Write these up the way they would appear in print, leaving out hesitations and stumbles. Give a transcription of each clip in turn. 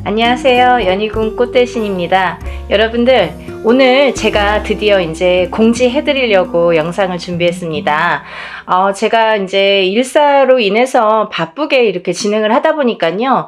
안녕하세요. 연희군 꽃대신입니다. 여러분들, 오늘 제가 드디어 이제 공지해드리려고 영상을 준비했습니다. 제가 이제 일사로 인해서 바쁘게 이렇게 진행을 하다 보니까요.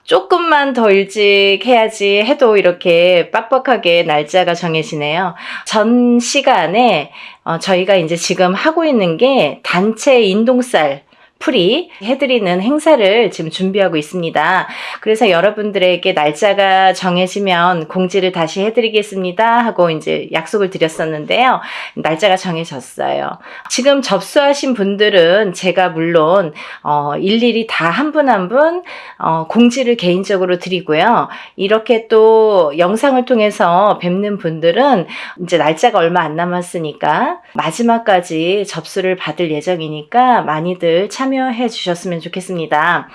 조금만 더 일찍 해야지 해도 이렇게 빡빡하게 날짜가 정해지네요. 전 시간에 저희가 이제 지금 하고 있는 게 단체 인동쌀 풀이 해드리는 행사를 지금 준비하고 있습니다. 그래서 여러분들에게 날짜가 정해지면 공지를 다시 해드리겠습니다 하고 이제 약속을 드렸었는데요. 날짜가 정해졌어요. 지금 접수하신 분들은 제가 물론 일일이 다 한 분 한 분 공지를 개인적으로 드리고요. 이렇게 또 영상을 통해서 뵙는 분들은 이제 날짜가 얼마 안 남았으니까 마지막까지 접수를 받을 예정이니까 많이들 참여해 주셨으면 좋겠습니다.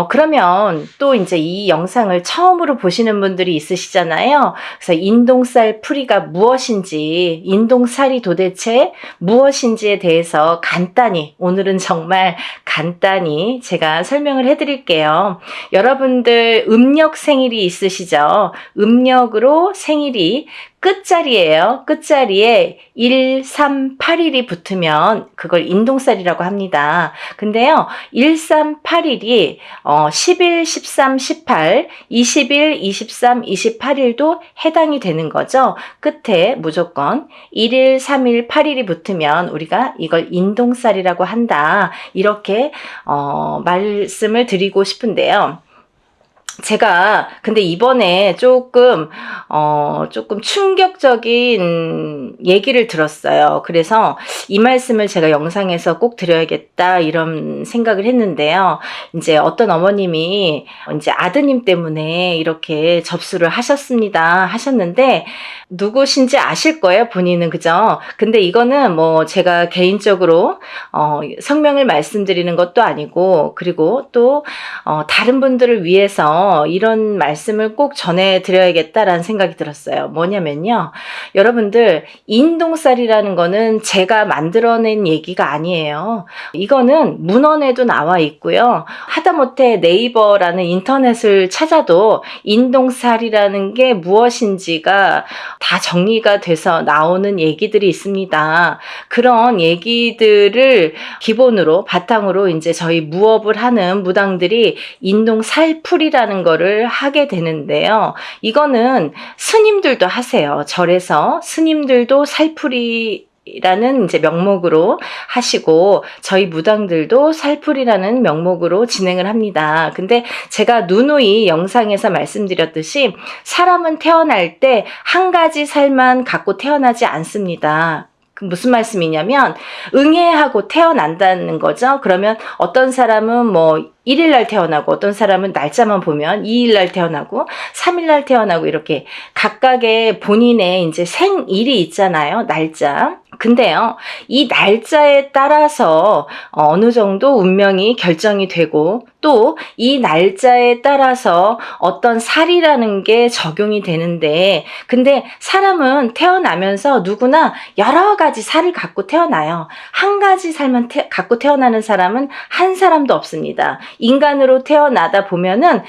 그러면 또 이제 이 영상을 처음으로 보시는 분들이 있으시잖아요. 그래서 인동쌀 풀이가 무엇인지, 인동쌀이 도대체 무엇인지에 대해서 간단히, 오늘은 정말 간단히 제가 설명을 해드릴게요. 여러분들 음력 생일이 있으시죠? 음력으로 생일이 끝자리예요. 끝자리에 1381이 붙으면 그걸 인동쌀이라고 합니다. 근데요, 1381이 11, 13, 18, 21, 23, 28일도 해당이 되는 거죠. 끝에 무조건 1일, 3일, 8일이 붙으면 우리가 이걸 인동쌀이라고 한다. 이렇게 말씀을 드리고 싶은데요. 제가 근데 이번에 조금 충격적인 얘기를 들었어요. 그래서 이 말씀을 제가 영상에서 꼭 드려야겠다 이런 생각을 했는데요. 이제 어떤 어머님이 이제 아드님 때문에 이렇게 접수를 하셨는데 누구신지 아실 거예요, 본인은. 그죠? 근데 이거는 뭐 제가 개인적으로 성명을 말씀드리는 것도 아니고, 그리고 또 다른 분들을 위해서 이런 말씀을 꼭 전해드려야겠다라는 생각이 들었어요. 뭐냐면요, 여러분들, 인동쌀이라는 거는 제가 만들어낸 얘기가 아니에요. 이거는 문헌에도 나와 있고요. 하다못해 네이버라는 인터넷을 찾아도 인동쌀이라는 게 무엇인지가 다 정리가 돼서 나오는 얘기들이 있습니다. 그런 얘기들을 기본으로 바탕으로 이제 저희 무업을 하는 무당들이 인동살풀이라는 거를 하게 되는데요. 이거는 스님들도 하세요. 절에서 스님들도 살풀이라는 이제 명목으로 하시고, 저희 무당들도 살풀이라는 명목으로 진행을 합니다. 근데 제가 누누이 영상에서 말씀드렸듯이 사람은 태어날 때 한 가지 살만 갖고 태어나지 않습니다. 그 무슨 말씀이냐면 응애하고 태어난다는 거죠. 그러면 어떤 사람은 뭐 1일날 태어나고, 어떤 사람은 날짜만 보면 2일날 태어나고 3일날 태어나고, 이렇게 각각의 본인의 이제 생일이 있잖아요. 날짜. 근데요, 이 날짜에 따라서 어느 정도 운명이 결정이 되고, 또 이 날짜에 따라서 어떤 살이라는 게 적용이 되는데, 근데 사람은 태어나면서 누구나 여러 가지 살을 갖고 태어나요. 한 가지 살만 갖고 태어나는 사람은 한 사람도 없습니다. 인간으로 태어나다 보면은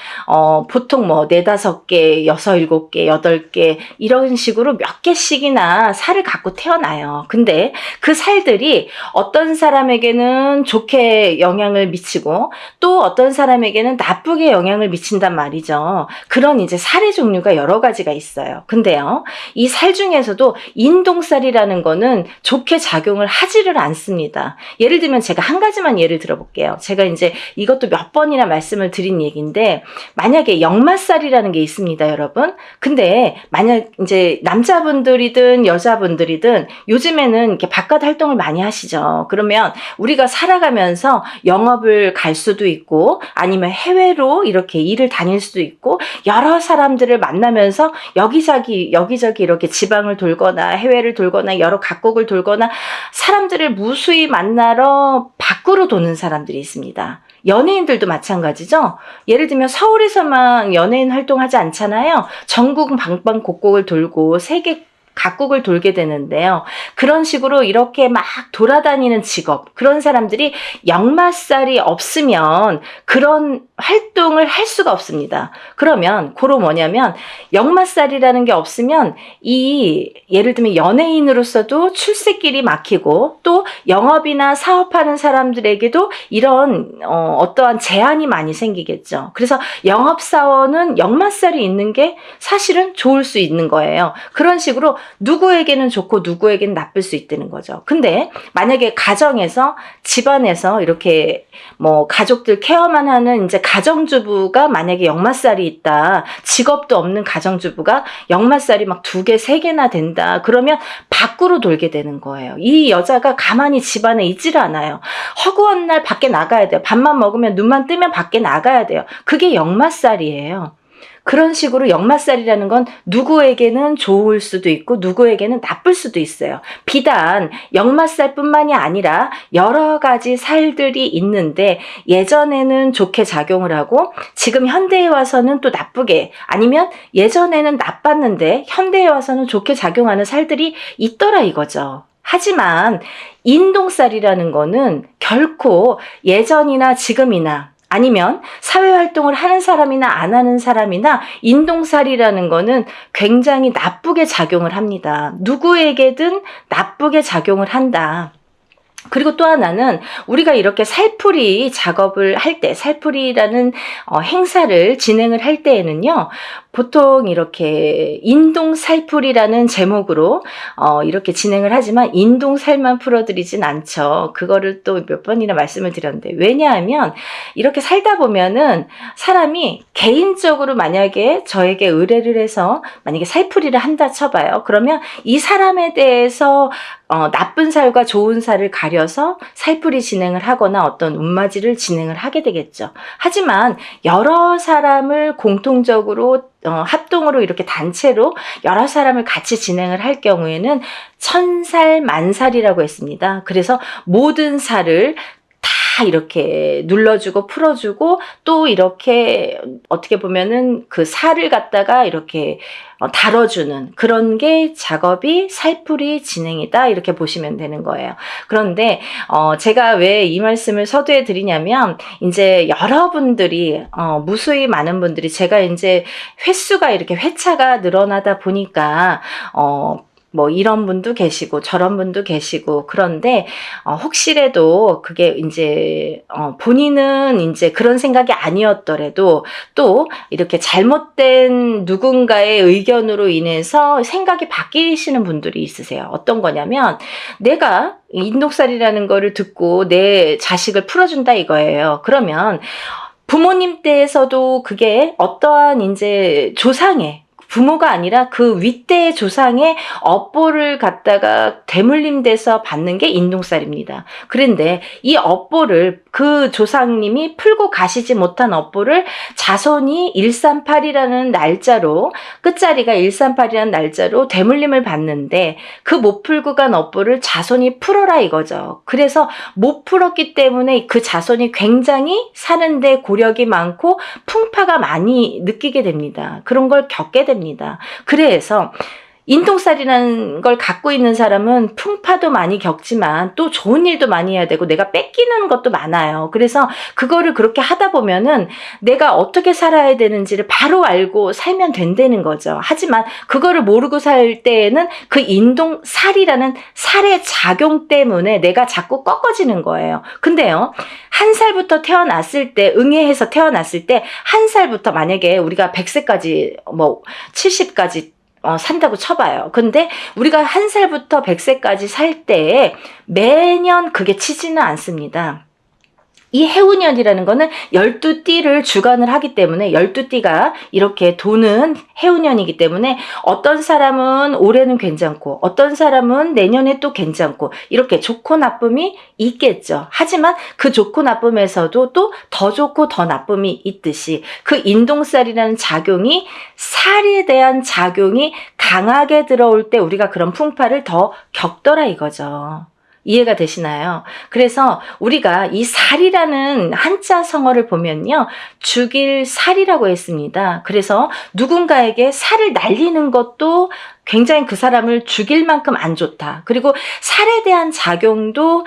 보통 뭐 4-5개, 6-7개, 8개 이런 식으로 몇 개씩이나 살을 갖고 태어나요. 근데 그 살들이 어떤 사람에게는 좋게 영향을 미치고, 또 어떤 사람에게는 나쁘게 영향을 미친단 말이죠. 그런 이제 살의 종류가 여러 가지가 있어요. 근데요, 이 살 중에서도 인동살이라는 거는 좋게 작용을 하지를 않습니다. 예를 들면 제가 한 가지만 예를 들어볼게요. 제가 이제 이것도 몇 번이나 말씀을 드린 얘기인데, 만약에 역마살이라는 게 있습니다, 여러분. 근데 만약 이제 남자분들이든 여자분들이든 요즘에는 이렇게 바깥 활동을 많이 하시죠. 그러면 우리가 살아가면서 영업을 갈 수도 있고, 아니면 해외로 이렇게 일을 다닐 수도 있고, 여러 사람들을 만나면서 여기저기 이렇게 지방을 돌거나 해외를 돌거나 여러 각국을 돌거나 사람들을 무수히 만나러 밖으로 도는 사람들이 있습니다. 연예인들도 마찬가지죠. 예를 들면 서울에서만 연예인 활동하지 않잖아요. 전국 방방곡곡을 돌고 세계 각국을 돌게 되는데요. 그런 식으로 이렇게 막 돌아다니는 직업, 그런 사람들이 역마살이 없으면 그런 활동을 할 수가 없습니다. 그러면 그로 뭐냐면 역마살이라는 게 없으면 예를 들면 연예인으로서도 출세길이 막히고 또 영업이나 사업하는 사람들에게도 이런 어떠한 제한이 많이 생기겠죠. 그래서 영업사원은 역마살이 있는 게 사실은 좋을 수 있는 거예요. 그런 식으로 누구에게는 좋고 누구에게는 나쁠 수 있다는 거죠. 근데 만약에 가정에서 집안에서 이렇게 뭐 가족들 케어만 하는 이제 가정주부가 만약에 역마살이 있다. 직업도 없는 가정주부가 역마살이 막 2개, 3개나 된다. 그러면 밖으로 돌게 되는 거예요. 이 여자가 가만히 집안에 있질 않아요. 허구한 날 밖에 나가야 돼요. 밥만 먹으면 눈만 뜨면 밖에 나가야 돼요. 그게 역마살이에요. 그런 식으로 역마살이라는 건 누구에게는 좋을 수도 있고 누구에게는 나쁠 수도 있어요. 비단 역마살뿐만이 아니라 여러 가지 살들이 있는데 예전에는 좋게 작용을 하고 지금 현대에 와서는 또 나쁘게, 아니면 예전에는 나빴는데 현대에 와서는 좋게 작용하는 살들이 있더라 이거죠. 하지만 인동살이라는 거는 결코 예전이나 지금이나 아니면 사회활동을 하는 사람이나 안 하는 사람이나 인동살이라는 거는 굉장히 나쁘게 작용을 합니다. 누구에게든 나쁘게 작용을 한다. 그리고 또 하나는 우리가 이렇게 살풀이 작업을 할 때, 살풀이라는 행사를 진행을 할 때에는요, 보통 이렇게 인동살풀이라는 제목으로 이렇게 진행을 하지만 인동살만 풀어드리진 않죠. 그거를 또 몇 번이나 말씀을 드렸는데, 왜냐하면 이렇게 살다 보면은 사람이 개인적으로 만약에 저에게 의뢰를 해서 만약에 살풀이를 한다 쳐봐요. 그러면 이 사람에 대해서 나쁜 살과 좋은 살을 가려서 살풀이 진행을 하거나 어떤 운맞이를 진행을 하게 되겠죠. 하지만 여러 사람을 공통적으로 합동으로 이렇게 단체로 여러 사람을 같이 진행을 할 경우에는 천살 만살이라고 했습니다. 그래서 모든 살을 다 이렇게 눌러주고 풀어주고 또 이렇게 어떻게 보면은 그 살을 갖다가 이렇게 다뤄주는 그런 게 작업이 살풀이 진행이다, 이렇게 보시면 되는 거예요. 그런데 제가 왜 이 말씀을 서두에 드리냐면, 이제 여러분들이 무수히 많은 분들이, 제가 이제 횟수가 이렇게 회차가 늘어나다 보니까 뭐 이런 분도 계시고 저런 분도 계시고, 그런데 혹시라도 그게 이제 본인은 이제 그런 생각이 아니었더라도 또 이렇게 잘못된 누군가의 의견으로 인해서 생각이 바뀌시는 분들이 있으세요. 어떤 거냐면, 내가 인동살이라는 거를 듣고 내 자식을 풀어준다 이거예요. 그러면 부모님 때에서도 그게 어떠한 이제 조상의, 부모가 아니라 그 윗대의 조상의 업보를 갖다가 대물림돼서 받는 게 인동살입니다. 그런데 이 업보를 그 조상님이 풀고 가시지 못한 업보를 자손이 138이라는 날짜로, 끝자리가 138이라는 날짜로 대물림을 받는데, 그 못 풀고 간 업보를 자손이 풀어라 이거죠. 그래서 못 풀었기 때문에 그 자손이 굉장히 사는데 고력이 많고 풍파가 많이 느끼게 됩니다. 그런 걸 겪게 됩니다. 그래서 인동살이라는 걸 갖고 있는 사람은 풍파도 많이 겪지만 또 좋은 일도 많이 해야 되고 내가 뺏기는 것도 많아요. 그래서 그거를 그렇게 하다 보면은 내가 어떻게 살아야 되는지를 바로 알고 살면 된다는 거죠. 하지만 그거를 모르고 살 때에는 그 인동살이라는 살의 작용 때문에 내가 자꾸 꺾어지는 거예요. 근데요, 1살부터 태어났을 때, 응애해서 태어났을 때 1살부터 만약에 우리가 100세까지 뭐 70까지 산다고 쳐봐요. 근데 우리가 1살부터 100세까지 살 때 매년 그게 치지는 않습니다. 이 해운년이라는 거는 12띠를 주관을 하기 때문에 12띠가 이렇게 도는 해운년이기 때문에 어떤 사람은 올해는 괜찮고 어떤 사람은 내년에 또 괜찮고 이렇게 좋고 나쁨이 있겠죠. 하지만 그 좋고 나쁨에서도 또 더 좋고 더 나쁨이 있듯이 그 인동살이라는 작용이, 살에 대한 작용이 강하게 들어올 때 우리가 그런 풍파를 더 겪더라 이거죠. 이해가 되시나요? 그래서 우리가 이 살이라는 한자 성어를 보면요. 죽일 살이라고 했습니다. 그래서 누군가에게 살을 날리는 것도 굉장히 그 사람을 죽일 만큼 안 좋다. 그리고 살에 대한 작용도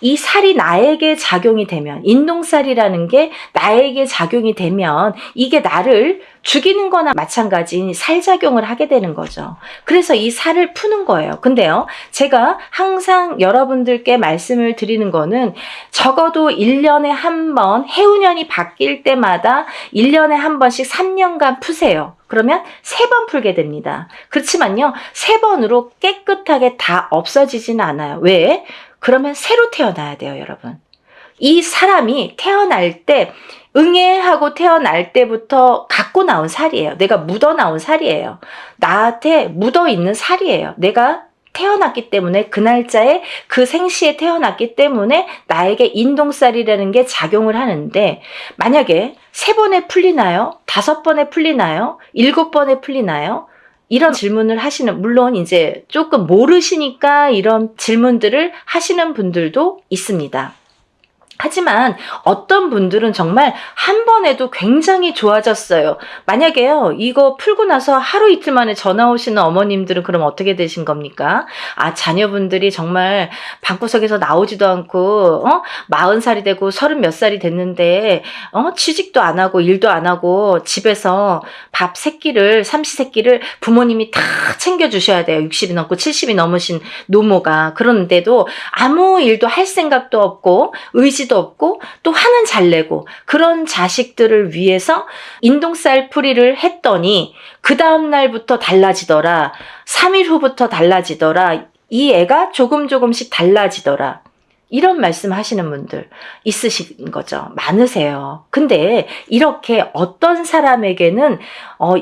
이 살이 나에게 작용이 되면, 인동살이라는 게 나에게 작용이 되면 이게 나를 죽이는 거나 마찬가지인 살작용을 하게 되는 거죠. 그래서 이 살을 푸는 거예요. 근데요, 제가 항상 여러분들께 말씀을 드리는 거는 적어도 1년에 한 번, 해운년이 바뀔 때마다 1년에 한 번씩 3년간 푸세요. 그러면 3번 풀게 됩니다. 그렇지만요, 3번으로 깨끗하게 다 없어지지는 않아요. 왜? 그러면 새로 태어나야 돼요, 여러분. 이 사람이 태어날 때, 응애하고 태어날 때부터 갖고 나온 살이에요. 내가 묻어 나온 살이에요. 나한테 묻어 있는 살이에요. 내가 태어났기 때문에, 그 날짜에 그 생시에 태어났기 때문에 나에게 인동살이라는 게 작용을 하는데, 만약에 3번에 풀리나요? 5번에 풀리나요? 7번에 풀리나요? 이런 질문을 하시는, 물론 이제 조금 모르시니까 이런 질문들을 하시는 분들도 있습니다. 하지만 어떤 분들은 정말 한 번에도 굉장히 좋아졌어요. 만약에요, 이거 풀고 나서 하루 이틀 만에 전화 오시는 어머님들은 그럼 어떻게 되신 겁니까? 자녀분들이 정말 방구석에서 나오지도 않고 40살이 되고 30 몇 살이 됐는데 취직도 안 하고 일도 안 하고 집에서 밥 세끼를, 삼시세끼를 부모님이 다 챙겨주셔야 돼요. 60이 넘고 70이 넘으신 노모가. 그런데도 아무 일도 할 생각도 없고 의지도 없고 또 화는 잘 내고, 그런 자식들을 위해서 인동살 풀이를 했더니 그 다음날부터 달라지더라. 3일 후부터 달라지더라. 이 애가 조금씩 달라지더라. 이런 말씀 하시는 분들 있으신 거죠. 많으세요. 근데 이렇게 어떤 사람에게는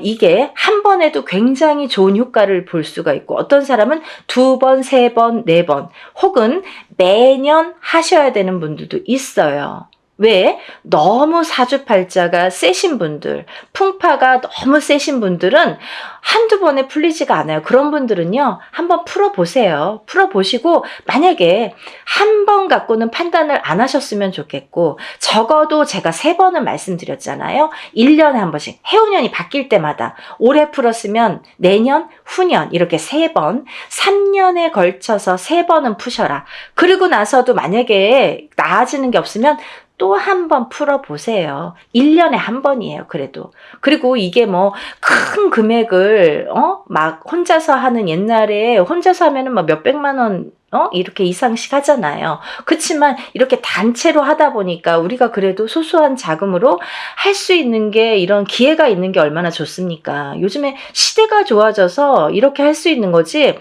이게 한 번에도 굉장히 좋은 효과를 볼 수가 있고, 어떤 사람은 2번, 3번, 4번 혹은 매년 하셔야 되는 분들도 있어요. 왜? 너무 사주팔자가 세신 분들, 풍파가 너무 세신 분들은 한두 번에 풀리지가 않아요. 그런 분들은요, 한번 풀어보세요. 풀어보시고, 만약에 한 번 갖고는 판단을 안 하셨으면 좋겠고, 적어도 제가 3번은 말씀드렸잖아요. 1년에 한 번씩, 해운년이 바뀔 때마다, 올해 풀었으면 내년, 후년, 이렇게 3번, 3년에 걸쳐서 3번은 푸셔라. 그리고 나서도 만약에 나아지는 게 없으면 또 한 번 풀어보세요. 1년에 한 번이에요, 그래도. 그리고 이게 뭐 큰 금액을 막 혼자서 하는, 옛날에 혼자서 하면은 막 몇백만 원 이렇게 이상씩 하잖아요. 그렇지만 이렇게 단체로 하다 보니까 우리가 그래도 소소한 자금으로 할 수 있는 게, 이런 기회가 있는 게 얼마나 좋습니까? 요즘에 시대가 좋아져서 이렇게 할 수 있는 거지,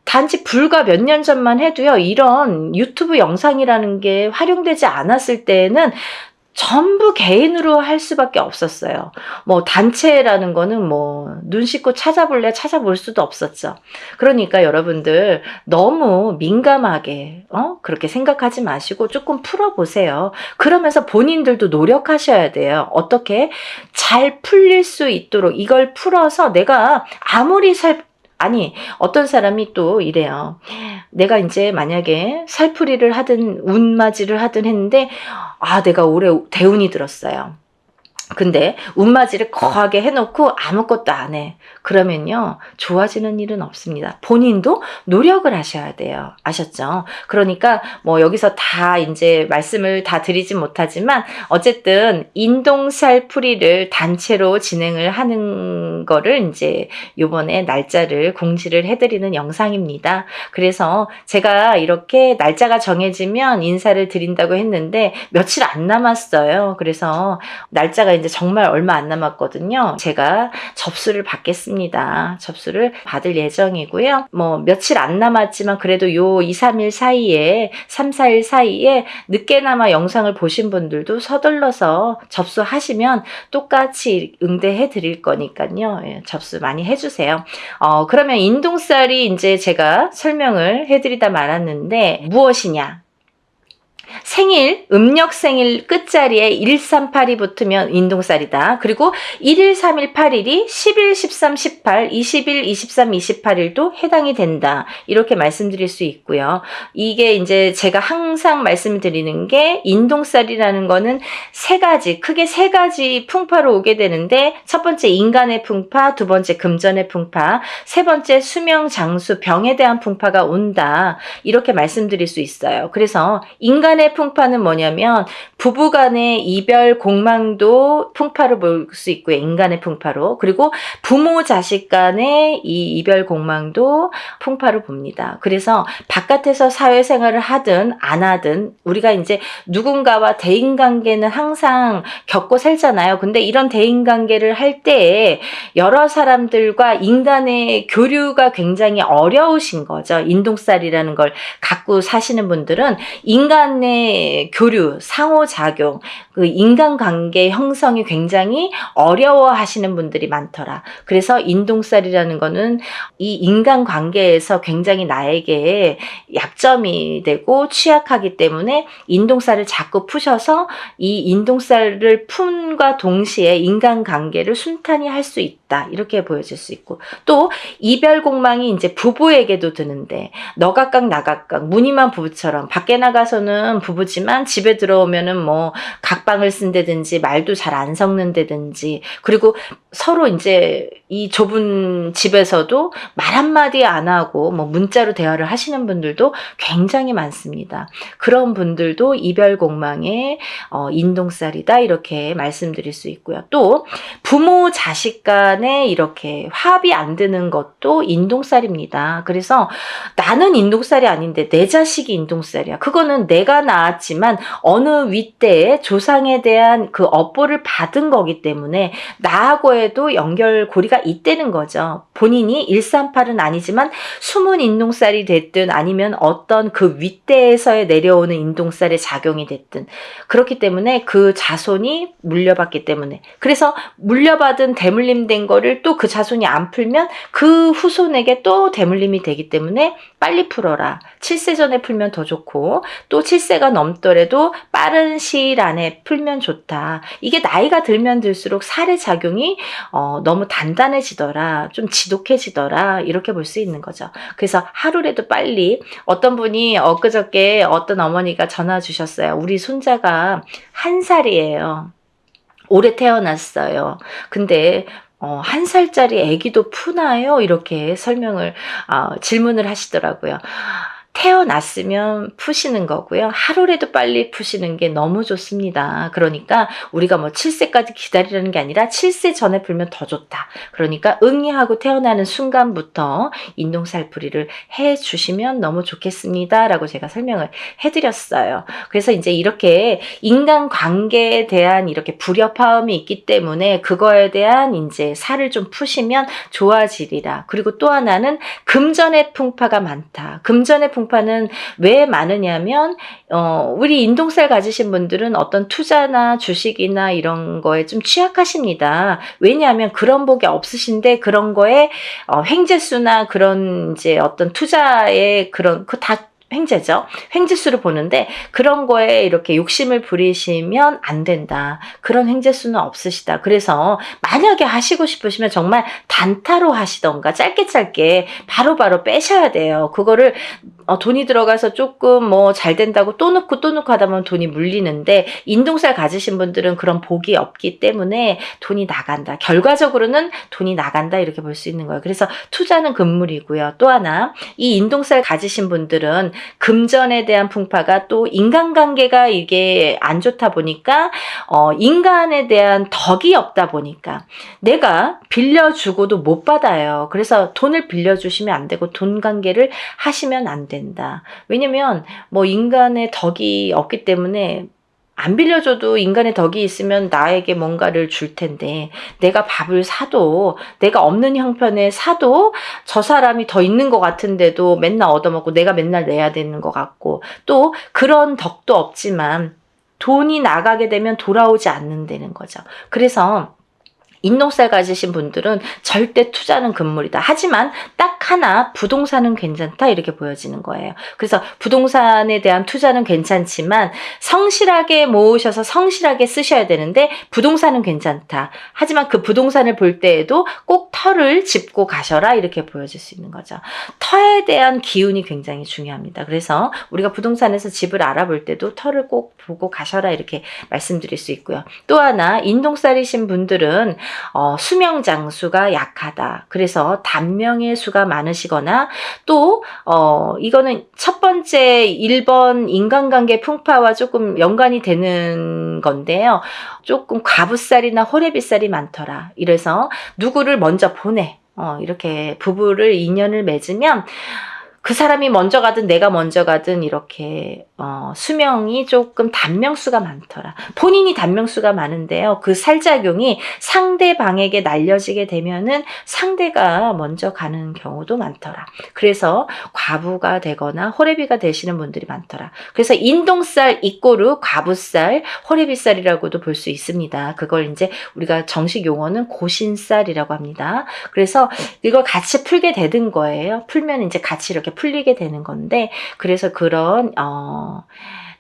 단지 불과 몇 년 전만 해도요, 이런 유튜브 영상이라는 게 활용되지 않았을 때에는 전부 개인으로 할 수밖에 없었어요. 뭐 단체라는 거는 뭐 눈 씻고 찾아볼 수도 없었죠. 그러니까 여러분들 너무 민감하게 그렇게 생각하지 마시고 조금 풀어보세요. 그러면서 본인들도 노력하셔야 돼요. 어떻게 잘 풀릴 수 있도록 이걸 풀어서 내가 아무리 어떤 사람이 또 이래요. 내가 이제 만약에 살풀이를 하든 운맞이를 하든 했는데, 내가 올해 대운이 들었어요. 근데 운맞이를 거하게 해놓고 아무것도 안 해. 그러면요, 좋아지는 일은 없습니다. 본인도 노력을 하셔야 돼요. 아셨죠? 그러니까 뭐 여기서 다 이제 말씀을 다 드리진 못하지만, 어쨌든 인동살 풀이를 단체로 진행을 하는 거를 이제 요번에 날짜를 공지를 해드리는 영상입니다. 그래서 제가 이렇게 날짜가 정해지면 인사를 드린다고 했는데 며칠 안 남았어요. 그래서 날짜가 이제 정말 얼마 안 남았거든요. 제가 접수를 받겠습니다. 접수를 받을 예정이고요. 뭐 며칠 안 남았지만 그래도 요 2, 3일 사이에, 3, 4일 사이에 늦게나마 영상을 보신 분들도 서둘러서 접수하시면 똑같이 응대해 드릴 거니까요. 접수 많이 해주세요. 그러면 인동살이 이제 제가 설명을 해드리다 말았는데 무엇이냐? 생일, 음력 생일 끝자리에 1382 붙으면 인동살이다. 그리고 1일, 3일, 8일이 10일, 13, 18, 20일, 23, 28일도 해당이 된다. 이렇게 말씀드릴 수 있고요. 이게 이제 제가 항상 말씀드리는 게 인동살이라는 거는 크게 세 가지 풍파로 오게 되는데 첫 번째 인간의 풍파, 두 번째 금전의 풍파, 세 번째 수명, 장수, 병에 대한 풍파가 온다. 이렇게 말씀드릴 수 있어요. 그래서 인간의 풍파는 뭐냐면 부부간의 이별 공망도 풍파로 볼 수 있고요. 인간의 풍파로. 그리고 부모 자식 간의 이 이별 공망도 풍파로 봅니다. 그래서 바깥에서 사회생활을 하든 안 하든 우리가 이제 누군가와 대인관계는 항상 겪고 살잖아요. 근데 이런 대인관계를 할 때에 여러 사람들과 인간의 교류가 굉장히 어려우신 거죠. 인동살이라는 걸 갖고 사시는 분들은 인간의 교류, 상호작용, 그 인간관계 형성이 굉장히 어려워하시는 분들이 많더라. 그래서 인동살이라는 거는 이 인간관계에서 굉장히 나에게 약점이 되고 취약하기 때문에 인동살을 자꾸 푸셔서 이 인동살을 푼과 동시에 인간관계를 순탄히 할 수 있다. 이렇게 보여질 수 있고 또 이별공망이 이제 부부에게도 드는데 너각각 나각각 무늬만 부부처럼 밖에 나가서는 부부지만 집에 들어오면은 뭐 각방을 쓴다든지 말도 잘 안 섞는다든지 그리고 서로 이제 이 좁은 집에서도 말 한마디 안 하고 뭐 문자로 대화를 하시는 분들도 굉장히 많습니다. 그런 분들도 이별공망의 인동살이다 이렇게 말씀드릴 수 있고요. 또 부모 자식 간에 이렇게 합이 안 드는 것도 인동살입니다. 그래서 나는 인동살이 아닌데 내 자식이 인동살이야. 그거는 내가 낳았지만 어느 윗대에 조상에 대한 그 업보를 받은 거기 때문에 나하고에도 연결고리가 있다는 거죠. 본인이 138은 아니지만 숨은 인동살이 됐든 아니면 어떤 그 윗대에서 내려오는 인동살의 작용이 됐든 그렇기 때문에 그 자손이 물려받기 때문에 그래서 물려받은 대물림된 거를 또 그 자손이 안 풀면 그 후손에게 또 대물림이 되기 때문에 빨리 풀어라. 7세 전에 풀면 더 좋고 또 7세가 넘더라도 빠른 시일 안에 풀면 좋다. 이게 나이가 들면 들수록 살의 작용이 너무 단단해지더라. 좀 지독해지더라. 이렇게 볼 수 있는 거죠. 그래서 하루라도 빨리 어떤 분이 엊그저께 어떤 어머니가 전화 주셨어요. 우리 손자가 1살이에요. 올해 태어났어요. 근데 1살짜리 아기도 푸나요? 이렇게 질문을 하시더라고요. 태어났으면 푸시는 거고요. 하루라도 빨리 푸시는 게 너무 좋습니다. 그러니까 우리가 뭐 7세까지 기다리라는 게 아니라 7세 전에 풀면 더 좋다. 그러니까 응이하고 태어나는 순간부터 인동살풀이를 해 주시면 너무 좋겠습니다. 라고 제가 설명을 해드렸어요. 그래서 이제 이렇게 인간관계에 대한 이렇게 불협화음이 있기 때문에 그거에 대한 이제 살을 좀 푸시면 좋아지리라. 그리고 또 하나는 금전의 풍파가 많다. 금전의 풍파는 왜 많으냐면 우리 인동살 가지신 분들은 어떤 투자나 주식이나 이런 거에 좀 취약하십니다. 왜냐하면 그런 복이 없으신데 그런 거에 횡재수나 그런 이제 어떤 투자의 그런 그 다 횡재죠. 횡재수를 보는데 그런 거에 이렇게 욕심을 부리시면 안 된다. 그런 횡재수는 없으시다. 그래서 만약에 하시고 싶으시면 정말 단타로 하시던가 짧게 바로바로 빼셔야 돼요. 그거를 돈이 들어가서 조금 뭐 잘 된다고 또 넣고 하다 보면 돈이 물리는데 인동살 가지신 분들은 그런 복이 없기 때문에 돈이 나간다. 결과적으로는 돈이 나간다 이렇게 볼 수 있는 거예요. 그래서 투자는 금물이고요. 또 하나 이 인동살 가지신 분들은 금전에 대한 풍파가 또 인간관계가 이게 안 좋다 보니까 인간에 대한 덕이 없다 보니까 내가 빌려주고도 못 받아요. 그래서 돈을 빌려주시면 안 되고 돈 관계를 하시면 안 된다. 왜냐면 뭐 인간의 덕이 없기 때문에 안 빌려줘도 인간의 덕이 있으면 나에게 뭔가를 줄 텐데 내가 밥을 사도 내가 없는 형편에 사도 저 사람이 더 있는 것 같은데도 맨날 얻어먹고 내가 맨날 내야 되는 것 같고 또 그런 덕도 없지만 돈이 나가게 되면 돌아오지 않는다는 거죠. 그래서 인동살 가지신 분들은 절대 투자는 금물이다. 하지만 딱 하나 부동산은 괜찮다 이렇게 보여지는 거예요. 그래서 부동산에 대한 투자는 괜찮지만 성실하게 모으셔서 성실하게 쓰셔야 되는데 부동산은 괜찮다. 하지만 그 부동산을 볼 때에도 꼭 터를 짚고 가셔라 이렇게 보여질 수 있는 거죠. 터에 대한 기운이 굉장히 중요합니다. 그래서 우리가 부동산에서 집을 알아볼 때도 터를 꼭 보고 가셔라 이렇게 말씀드릴 수 있고요. 또 하나 인동살이신 분들은 수명 장수가 약하다. 그래서 단명의 수가 많으시거나 또 이거는 첫 번째 1번 인간관계 풍파와 조금 연관이 되는 건데요. 조금 과부살이나 호래비살이 많더라. 이래서 누구를 먼저 보내. 이렇게 부부를 인연을 맺으면 그 사람이 먼저 가든 내가 먼저 가든 이렇게 수명이 조금 단명수가 많더라. 본인이 단명수가 많은데요. 그 살작용이 상대방에게 날려지게 되면은 상대가 먼저 가는 경우도 많더라. 그래서 과부가 되거나 호래비가 되시는 분들이 많더라. 그래서 인동살 이꼬르 과부살, 호래비살이라고도 볼 수 있습니다. 그걸 이제 우리가 정식 용어는 고신살이라고 합니다. 그래서 이걸 같이 풀게 되는 거예요. 풀면 이제 같이 이렇게 풀리게 되는 건데, 그래서 그런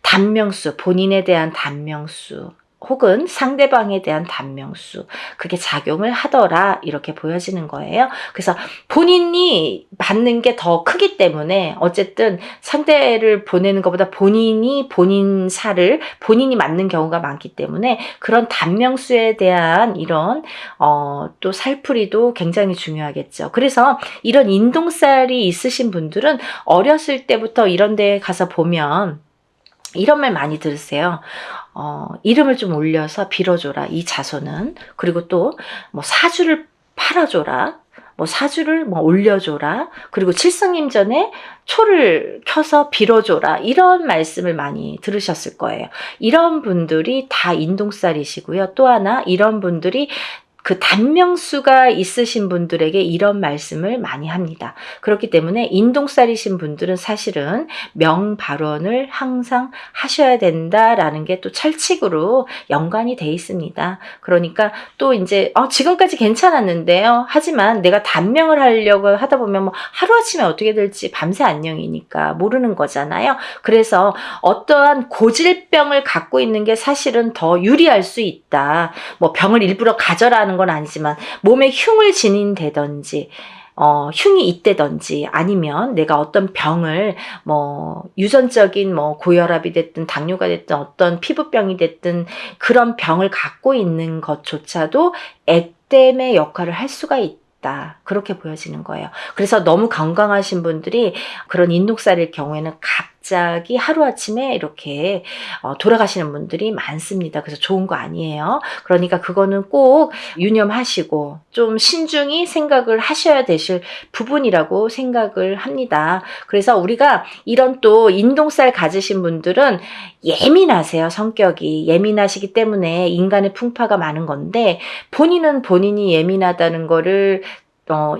단명수, 본인에 대한 단명수 혹은 상대방에 대한 단명수, 그게 작용을 하더라 이렇게 보여지는 거예요. 그래서 본인이 받는 게 더 크기 때문에 어쨌든 상대를 보내는 것보다 본인이 본인 살을 본인이 맞는 경우가 많기 때문에 그런 단명수에 대한 이런 또 살풀이도 굉장히 중요하겠죠. 그래서 이런 인동살이 있으신 분들은 어렸을 때부터 이런 데 가서 보면 이런 말 많이 들으세요. 이름을 좀 올려서 빌어줘라, 이 자손은. 그리고 또, 사주를 팔아줘라. 사주를 올려줘라. 그리고 칠성님 전에 초를 켜서 빌어줘라. 이런 말씀을 많이 들으셨을 거예요. 이런 분들이 다 인동살이시고요. 또 하나, 이런 분들이 그 단명수가 있으신 분들에게 이런 말씀을 많이 합니다. 그렇기 때문에 인동살이신 분들은 사실은 명발언을 항상 하셔야 된다라는 게 또 철칙으로 연관이 돼 있습니다. 그러니까 또 이제 지금까지 괜찮았는데요. 하지만 내가 단명을 하려고 하다 보면 하루아침에 어떻게 될지 밤새 안녕이니까 모르는 거잖아요. 그래서 어떠한 고질병을 갖고 있는 게 사실은 더 유리할 수 있다. 병을 일부러 가져라는 건 아니지만 몸에 흉을 지닌다든지 흉이 있다든지 아니면 내가 어떤 병을 유전적인 고혈압이 됐든 당뇨가 됐든 어떤 피부병이 됐든 그런 병을 갖고 있는 것조차도 액땜의 역할을 할 수가 있다. 그렇게 보여지는 거예요. 그래서 너무 건강하신 분들이 그런 인동살일 경우에는 갑자기 하루아침에 이렇게 돌아가시는 분들이 많습니다. 그래서 좋은 거 아니에요. 그러니까 그거는 꼭 유념하시고 좀 신중히 생각을 하셔야 되실 부분이라고 생각을 합니다. 그래서 우리가 이런 또 인동살 가지신 분들은 예민하세요. 성격이 예민하시기 때문에 인간의 풍파가 많은 건데 본인은 본인이 예민하다는 거를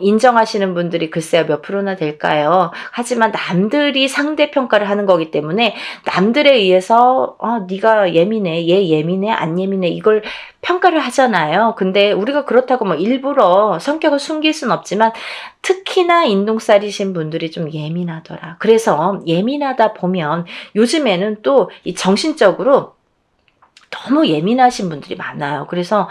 인정하시는 분들이 글쎄요 몇 프로나 될까요? 하지만 남들이 상대평가를 하는 거기 때문에 남들에 의해서 네가 예민해, 얘 예민해, 안 예민해 이걸 평가를 하잖아요. 근데 우리가 그렇다고 일부러 성격을 숨길 순 없지만 특히나 인동살이신 분들이 좀 예민하더라. 그래서 예민하다 보면 요즘에는 또 이 정신적으로 너무 예민하신 분들이 많아요. 그래서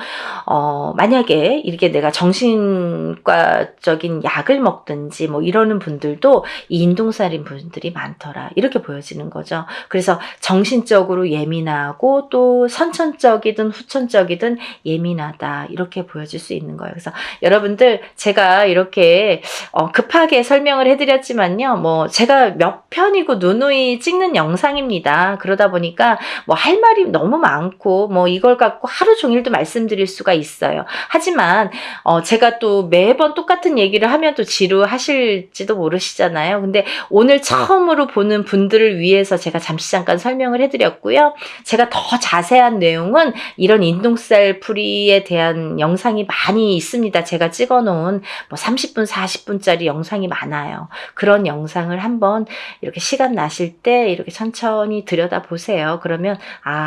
만약에 이렇게 내가 정신과적인 약을 먹든지 이러는 분들도 이 인동살인 분들이 많더라. 이렇게 보여지는 거죠. 그래서 정신적으로 예민하고 또 선천적이든 후천적이든 예민하다. 이렇게 보여질 수 있는 거예요. 그래서 여러분들 제가 이렇게 급하게 설명을 해드렸지만요. 제가 몇 편이고 누누이 찍는 영상입니다. 그러다 보니까 할 말이 너무 많고 이걸 갖고 하루 종일도 말씀드릴 수가 있어요. 하지만 제가 또 매번 똑같은 얘기를 하면 또 지루하실지도 모르시잖아요. 근데 오늘 처음으로 보는 분들을 위해서 제가 잠시 잠깐 설명을 해드렸고요. 제가 더 자세한 내용은 이런 인동살 풀이에 대한 영상이 많이 있습니다. 제가 찍어놓은 30분, 40분짜리 영상이 많아요. 그런 영상을 한번 이렇게 시간 나실 때 이렇게 천천히 들여다보세요. 그러면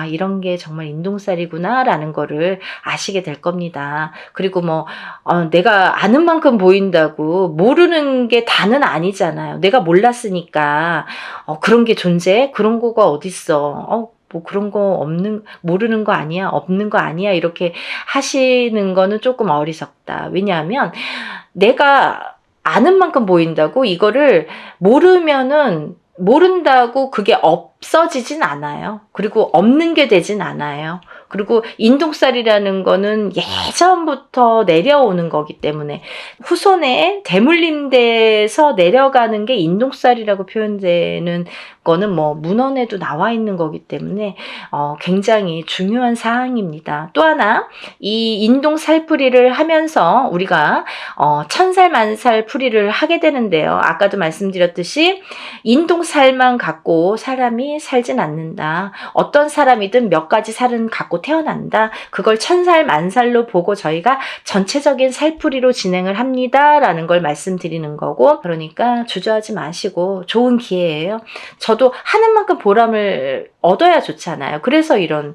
이런 게 정말 정말 인동살이구나라는 거를 아시게 될 겁니다. 그리고 내가 아는 만큼 보인다고 모르는 게 다는 아니잖아요. 내가 몰랐으니까 그런 게 존재해? 그런 거가 어딨어? 뭐 그런 거 모르는 거 아니야? 없는 거 아니야? 이렇게 하시는 거는 조금 어리석다. 왜냐하면 내가 아는 만큼 보인다고 이거를 모른다고 그게 없어지진 않아요. 그리고 없는 게 되진 않아요. 그리고 인동살이라는 거는 예전부터 내려오는 거기 때문에 후손에 대물림돼서 내려가는 게 인동살이라고 표현되는 거는 문헌에도 나와 있는 거기 때문에 굉장히 중요한 사항입니다. 또 하나, 이 인동살풀이를 하면서 우리가 천살 만살 풀이를 하게 되는데요. 아까도 말씀드렸듯이 인동살만 갖고 사람이 살진 않는다. 어떤 사람이든 몇 가지 살은 갖고 태어난다. 그걸 천살 만살로 보고 저희가 전체적인 살풀이로 진행을 합니다. 라는 걸 말씀드리는 거고, 그러니까 주저하지 마시고 좋은 기회예요. 저도 하는 만큼 보람을 얻어야 좋잖아요. 그래서 이런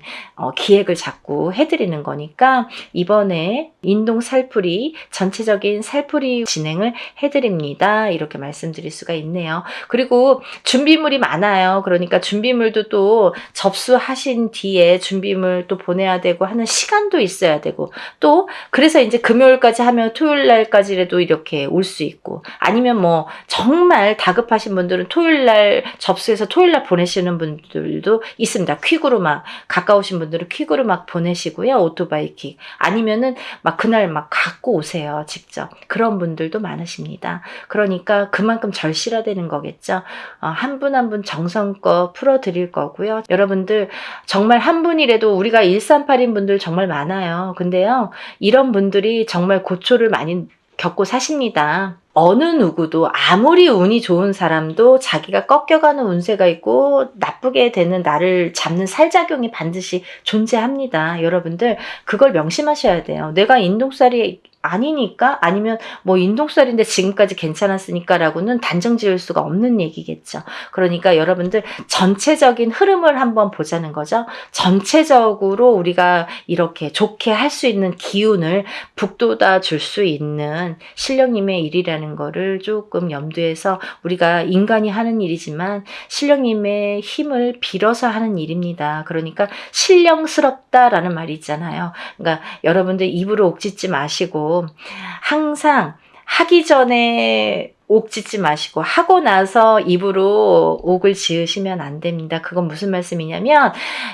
기획을 자꾸 해드리는 거니까 이번에 인동 살풀이, 전체적인 살풀이 진행을 해드립니다. 이렇게 말씀드릴 수가 있네요. 그리고 준비물이 많아요. 그러니까 준비물도 또 접수하신 뒤에 준비물 또 보내야 되고 하는 시간도 있어야 되고, 또 그래서 이제 금요일까지 하면 토요일 날까지라도 이렇게 올 수 있고, 아니면 정말 다급하신 분들은 토요일 날 접수해서 토요일 날 보내시는 분들도 있습니다. 퀵으로 가까우신 분들은 퀵으로 보내시고요. 오토바이 퀵. 아니면은 그날 갖고 오세요. 직접. 그런 분들도 많으십니다. 그러니까 그만큼 절실화되는 거겠죠. 한 분 한 분 정성껏 풀어드릴 거고요. 여러분들 정말 한 분이라도, 우리가 1382인 분들 정말 많아요. 근데요, 이런 분들이 정말 고초를 많이 겪고 사십니다. 어느 누구도 아무리 운이 좋은 사람도 자기가 꺾여가는 운세가 있고 나쁘게 되는 나를 잡는 살작용이 반드시 존재합니다. 여러분들 그걸 명심하셔야 돼요. 내가 인동살이 아니니까, 아니면 인동살인데 지금까지 괜찮았으니까 라고는 단정 지을 수가 없는 얘기겠죠. 그러니까 여러분들 전체적인 흐름을 한번 보자는 거죠. 전체적으로 우리가 이렇게 좋게 할 수 있는 기운을 북돋아 줄 수 있는 신령님의 일이라는 거를 조금 염두에서, 우리가 인간이 하는 일이지만 신령님의 힘을 빌어서 하는 일입니다. 그러니까 신령스럽다라는 말이 있잖아요. 그러니까 여러분들 입으로 옥짓지 마시고 항상 하기 전에 옥 짓지 마시고 하고 나서 입으로 옥을 지으시면 안 됩니다. 그건 무슨 말씀이냐면,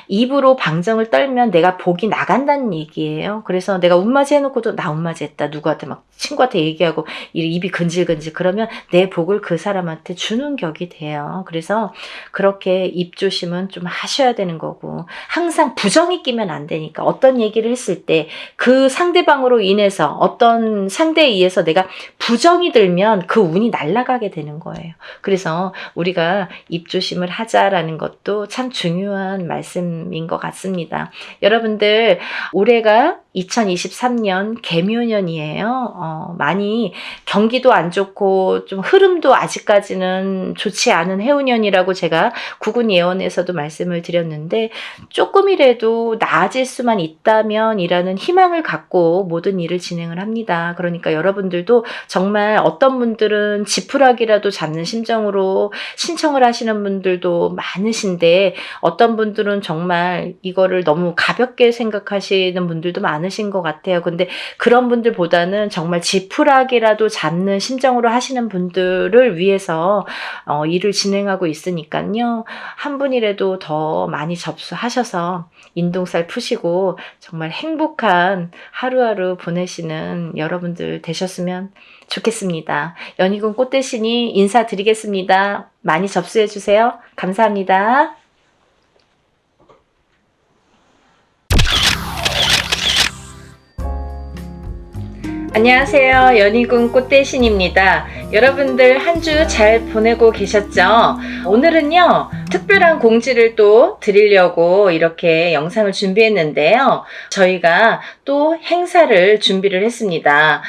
입으로 방정을 떨면 내가 복이 나간다는 얘기예요. 그래서 내가 운맞이 해놓고도 나 운맞이 했다, 누구한테 친구한테 얘기하고 입이 근질근질, 그러면 내 복을 그 사람한테 주는 격이 돼요. 그래서 그렇게 입조심은 좀 하셔야 되는 거고, 항상 부정이 끼면 안 되니까, 어떤 얘기를 했을 때 그 상대방으로 인해서, 어떤 상대에 의해서 내가 부정이 들면 그 운이 날아가게 되는 거예요. 그래서 우리가 입조심을 하자라는 것도 참 중요한 말씀인 것 같습니다. 여러분들 올해가 2023년 개묘년이에요. 많이 경기도 안 좋고 좀 흐름도 아직까지는 좋지 않은 해운년이라고 제가 구군 예언에서도 말씀을 드렸는데, 조금이라도 나아질 수만 있다면 이라는 희망을 갖고 모든 일을 진행을 합니다. 그러니까 여러분들도 정말 어떤 분들은 지푸라기라도 잡는 심정으로 신청을 하시는 분들도 많으신데, 어떤 분들은 정말 이거를 너무 가볍게 생각하시는 분들도 많으신 것 같아요. 근데 그런 분들보다는 정말 지푸라기라도 잡는 심정으로 하시는 분들을 위해서 일을 진행하고 있으니까요. 한 분이라도 더 많이 접수하셔서 인동살 푸시고 정말 행복한 하루하루 보내시는 여러분들 되셨으면 좋겠습니다. 연희군 꽃대신이 인사드리겠습니다. 많이 접수해 주세요. 감사합니다. 안녕하세요. 연희군 꽃대신입니다. 여러분들 한 주 잘 보내고 계셨죠? 오늘은요, 특별한 공지를 또 드리려고 이렇게 영상을 준비했는데요. 저희가 또 행사를 준비를 했습니다.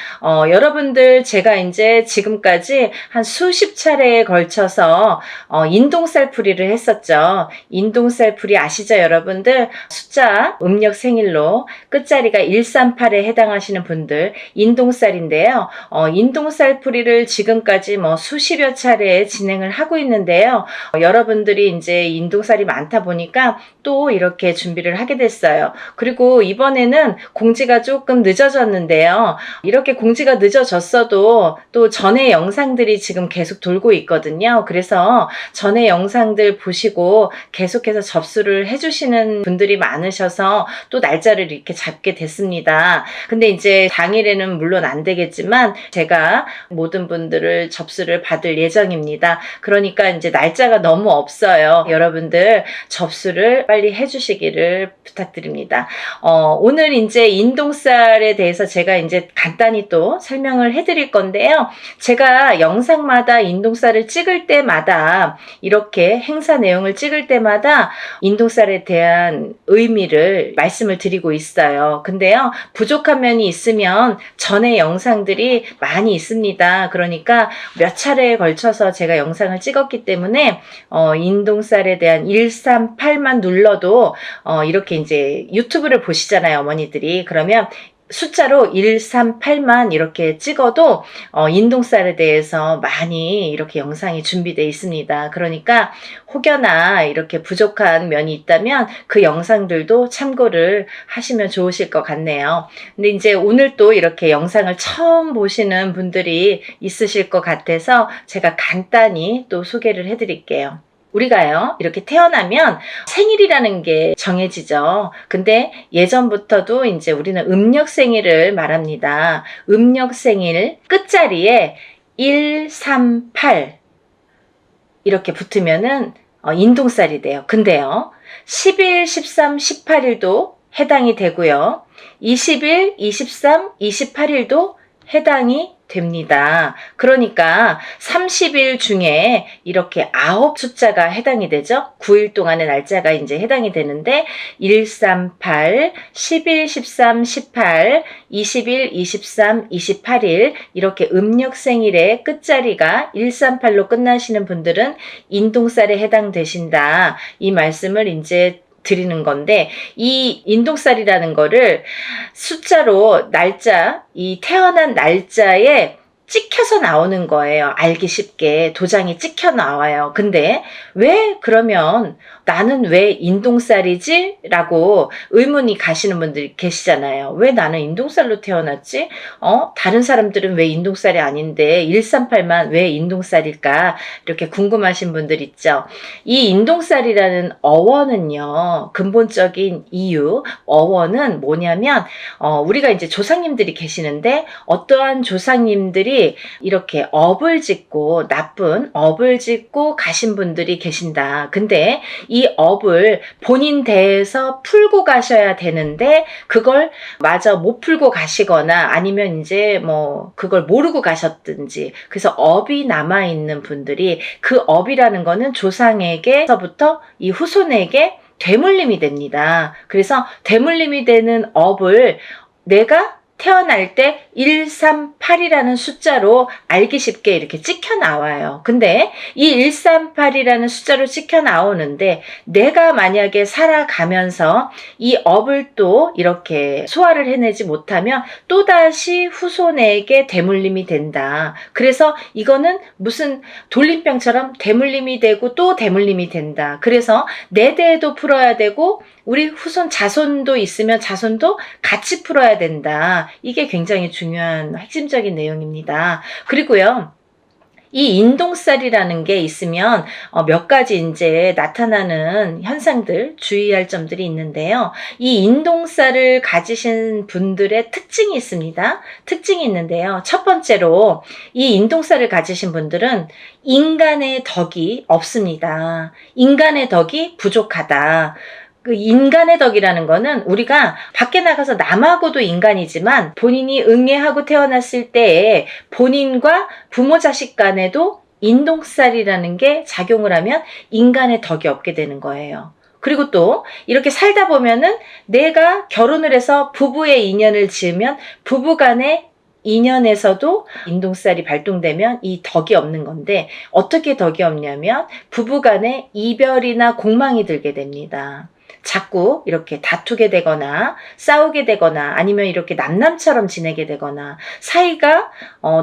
여러분들 제가 이제 지금까지 한 수십 차례에 걸쳐서 인동살풀이를 했었죠. 인동살풀이 아시죠, 여러분들? 숫자 음력 생일로 끝자리가 138에 해당하시는 분들 인동살인데요. 인동살풀이를 지금까지 뭐 수십여 차례 진행을 하고 있는데요. 여러분들이 이제 인동살이 많다 보니까 또 이렇게 준비를 하게 됐어요. 그리고 이번에는 공지가 조금 늦어졌는데요. 이렇게 공지가 늦어졌어도 또 전에 영상들이 지금 계속 돌고 있거든요. 그래서 전에 영상들 보시고 계속해서 접수를 해주시는 분들이 많으셔서 또 날짜를 이렇게 잡게 됐습니다. 근데 이제 당일에는 물론 안 되겠지만 제가 모든 분들을 접수를 받을 예정입니다. 그러니까 이제 날짜가 너무 없어요. 여러분들 접수를 빨리 해주시기를 부탁드립니다. 오늘 이제 인동살에 대해서 제가 이제 간단히 또 설명을 해드릴 건데요. 제가 영상마다 인동살을 찍을 때마다 이렇게 행사 내용을 찍을 때마다 인동살에 대한 의미를 말씀을 드리고 있어요. 근데요, 부족한 면이 있으면 전에 영상들이 많이 있습니다. 그러니까 몇 차례에 걸쳐서 제가 영상을 찍었기 때문에 인동살에 대한 138만 눌러도 이렇게 이제 유튜브를 보시잖아요, 어머니들이. 그러면 숫자로 138만 이렇게 찍어도 인동살에 대해서 많이 이렇게 영상이 준비되어 있습니다. 그러니까 혹여나 이렇게 부족한 면이 있다면 그 영상들도 참고를 하시면 좋으실 것 같네요. 근데 이제 오늘 또 이렇게 영상을 처음 보시는 분들이 있으실 것 같아서 제가 간단히 또 소개를 해드릴게요. 우리가요, 이렇게 태어나면 생일이라는 게 정해지죠. 근데 예전부터도 이제 우리는 음력 생일을 말합니다. 음력 생일 끝자리에 138 이렇게 붙으면은 인동살이 돼요. 근데요, 10일, 13, 18일도 해당이 되고요. 20일, 23, 28일도 해당이 됩니다. 그러니까 30일 중에 이렇게 9 숫자가 해당이 되죠. 9일 동안의 날짜가 이제 해당이 되는데 138, 11, 13, 18, 20일, 23, 28일 이렇게 음력 생일의 끝자리가 138로 끝나시는 분들은 인동살에 해당되신다. 이 말씀을 이제 드리는 건데, 이 인동살이라는 거를 숫자로 날짜, 이 태어난 날짜에 찍혀서 나오는 거예요. 알기 쉽게 도장이 찍혀 나와요. 근데 왜 그러면 나는 왜 인동살이지? 라고 의문이 가시는 분들이 계시잖아요. 왜 나는 인동살로 태어났지? 다른 사람들은 왜 인동살이 아닌데 138만 왜 인동살일까? 이렇게 궁금하신 분들 있죠. 이 인동살이라는 어원은요, 근본적인 이유, 어원은 뭐냐면 우리가 이제 조상님들이 계시는데 어떠한 조상님들이 이렇게 업을 짓고 나쁜 업을 짓고 가신 분들이 계신다. 근데 이 업을 본인 대에서 풀고 가셔야 되는데 그걸 마저 못 풀고 가시거나 아니면 이제 뭐 그걸 모르고 가셨든지, 그래서 업이 남아있는 분들이 그 업이라는 거는 조상에게서부터 이 후손에게 되물림이 됩니다. 그래서 되물림이 되는 업을 내가 태어날 때 138이라는 숫자로 알기 쉽게 이렇게 찍혀 나와요. 근데 이 138이라는 숫자로 찍혀 나오는데 내가 만약에 살아가면서 이 업을 또 이렇게 소화를 해내지 못하면 또다시 후손에게 되물림이 된다. 그래서 이거는 무슨 돌림병처럼 되물림이 되고 또 되물림이 된다. 그래서 내 대에도 풀어야 되고 우리 후손 자손도 있으면 자손도 같이 풀어야 된다. 이게 굉장히 중요한 핵심적인 내용입니다. 그리고요, 이 인동살이라는 게 있으면 몇 가지 이제 나타나는 현상들, 주의할 점들이 있는데요. 이 인동살을 가지신 분들의 특징이 있습니다. 특징이 있는데요. 첫 번째로 이 인동살을 가지신 분들은 인간의 덕이 없습니다. 인간의 덕이 부족하다. 그 인간의 덕이라는 거는 우리가 밖에 나가서 남하고도 인간이지만 본인이 응애하고 태어났을 때에 본인과 부모 자식 간에도 인동살이라는 게 작용을 하면 인간의 덕이 없게 되는 거예요. 그리고 또 이렇게 살다 보면은 내가 결혼을 해서 부부의 인연을 지으면 부부간의 인연에서도 인동살이 발동되면 이 덕이 없는 건데, 어떻게 덕이 없냐면 부부간에 이별이나 공망이 들게 됩니다. 자꾸 이렇게 다투게 되거나 싸우게 되거나 아니면 이렇게 남남처럼 지내게 되거나 사이가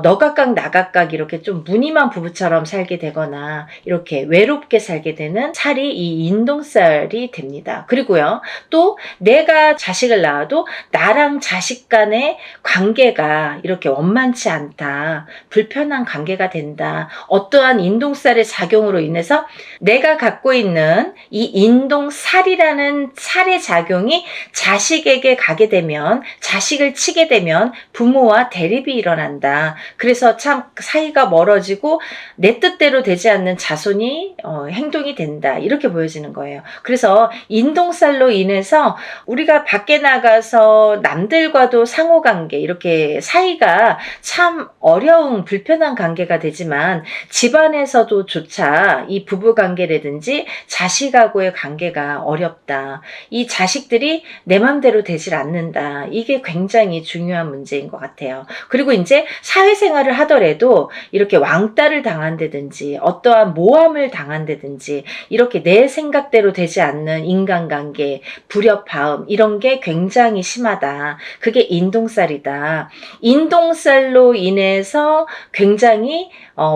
너 각각 나 각각 이렇게 좀 무늬만 부부처럼 살게 되거나 이렇게 외롭게 살게 되는 살이 이 인동살이 됩니다. 그리고요, 또 내가 자식을 낳아도 나랑 자식 간의 관계가 이렇게 원만치 않다, 불편한 관계가 된다, 어떠한 인동살의 작용으로 인해서 내가 갖고 있는 이 인동살이라는 살의 작용이 자식에게 가게 되면, 자식을 치게 되면 부모와 대립이 일어난다. 그래서 참 사이가 멀어지고 내 뜻대로 되지 않는 자손이 행동이 된다, 이렇게 보여지는 거예요. 그래서 인동살로 인해서 우리가 밖에 나가서 남들과도 상호관계, 이렇게 사이가 참 어려운 불편한 관계가 되지만 집안에서도 조차 이 부부관계라든지 자식하고의 관계가 어렵다, 이 자식들이 내 맘대로 되질 않는다, 이게 굉장히 중요한 문제인 것 같아요. 그리고 이제 사회생활을 하더라도 이렇게 왕따를 당한다든지 어떠한 모함을 당한다든지 이렇게 내 생각대로 되지 않는 인간관계, 불협화음, 이런 게 굉장히 심하다. 그게 인동살이다. 인동살로 인해서 굉장히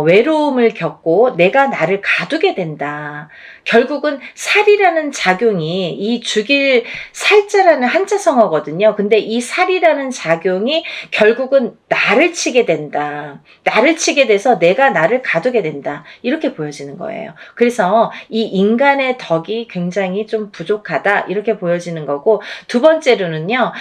외로움을 겪고 내가 나를 가두게 된다. 결국은 살이라는 작용이, 이 죽일 살자라는 한자성어거든요. 근데 이 살이라는 작용이 결국은 나를 치게 된다. 나를 치게 돼서 내가 나를 가두게 된다, 이렇게 보여지는 거예요. 그래서 이 인간의 덕이 굉장히 좀 부족하다, 이렇게 보여지는 거고, 두 번째로는요,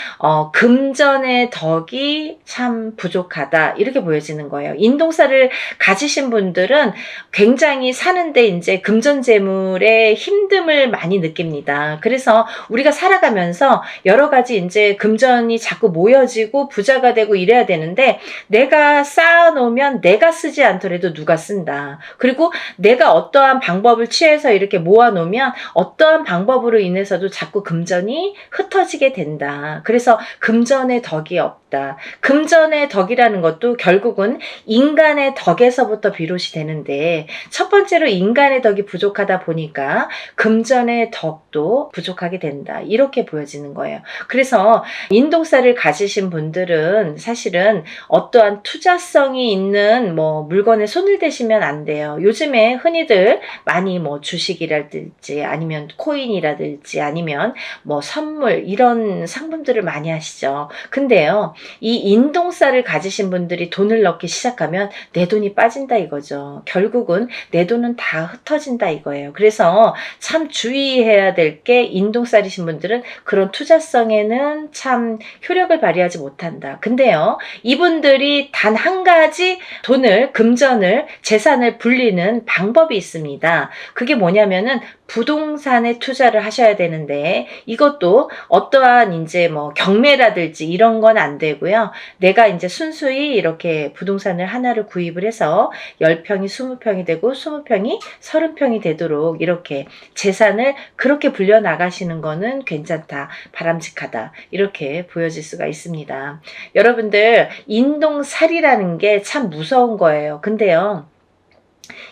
금전의 덕이 참 부족하다, 이렇게 보여지는 거예요. 인동살을 가지신 분들은 굉장히 사는데 이제 금전재물의 힘듦을 많이 느낍니다. 그래서 우리가 살아가면서 여러 가지 이제 금전이 자꾸 모여지고 부자가 되고 이래야 되는데, 내가 쌓아놓으면 내가 쓰지 않더라도 누가 쓴다. 그리고 내가 어떠한 방법을 취해서 이렇게 모아놓으면 어떠한 방법으로 인해서도 자꾸 금전이 흩어지게 된다. 그래서 금전의 덕이 없다. 금전의 덕이라는 것도 결국은 인간의 덕에서부터 비롯이 되는데, 첫 번째로 인간의 덕이 부족하다 보니까 금전의 덕도 부족하게 된다, 이렇게 보여지는 거예요. 그래서 인동살을 가지신 분들은 사실은 어떠한 투자성이 있는 물건에 손을 대시면 안 돼요. 요즘에 흔히들 많이 주식이라든지 아니면 코인이라든지 아니면 선물, 이런 상품들을 많이 하시죠. 근데요, 이 인동살을 가지신 분들이 돈을 넣기 시작하면 내 돈이 빠진다 이거죠. 결국은 내 돈은 다 흩어진다 이거예요. 그래서 참 주의해야 될 게, 인동살이신 분들은 그런 투자성에는 참 효력을 발휘하지 못한다. 근데요, 이분들이 단 한 가지 돈을, 금전을, 재산을 불리는 방법이 있습니다. 그게 뭐냐면은 부동산에 투자를 하셔야 되는데, 이것도 어떠한 이제 경매라든지 이런 건 안 되고요. 내가 이제 순수히 이렇게 부동산을 하나를 구입을 해서 10평이 20평이 되고 20평이 30평이 되도록 이렇게 재산을 그렇게 불려 나가시는 거는 괜찮다, 바람직하다, 이렇게 보여질 수가 있습니다. 여러분들, 인동살이라는 게 참 무서운 거예요. 근데요,